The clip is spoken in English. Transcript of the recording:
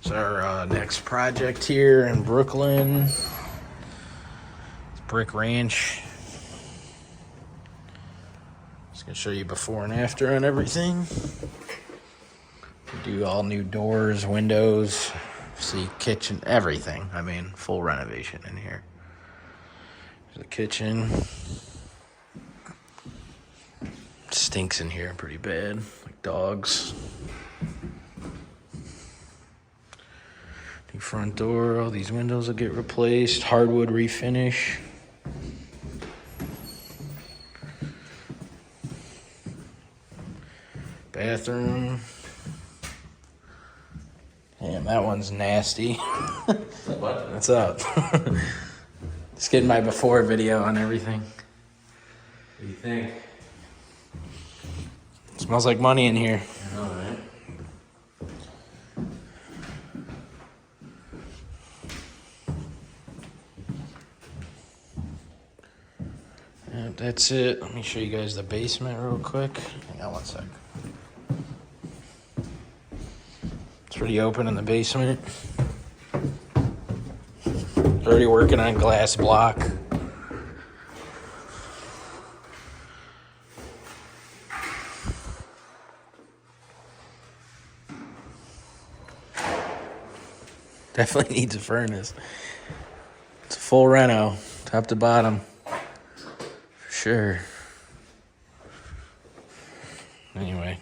It's our next project here in Brooklyn. It's Brick Ranch. Just gonna show you before and after on everything. We do all new doors, windows, see kitchen, everything. I mean, full renovation in here. There's the kitchen. Stinks in here pretty bad, like dogs. New front door, all these windows will get replaced. Hardwood refinish. Bathroom. Damn, that one's nasty. What? What's up? Just getting my before video on everything. What do you think? Smells like money in here. I know, right? Yep, that's it. Let me show you guys the basement real quick. Hang on one sec. It's pretty open in the basement. Already working on glass block. Definitely needs a furnace. It's a full reno, top to bottom. For sure. Anyway.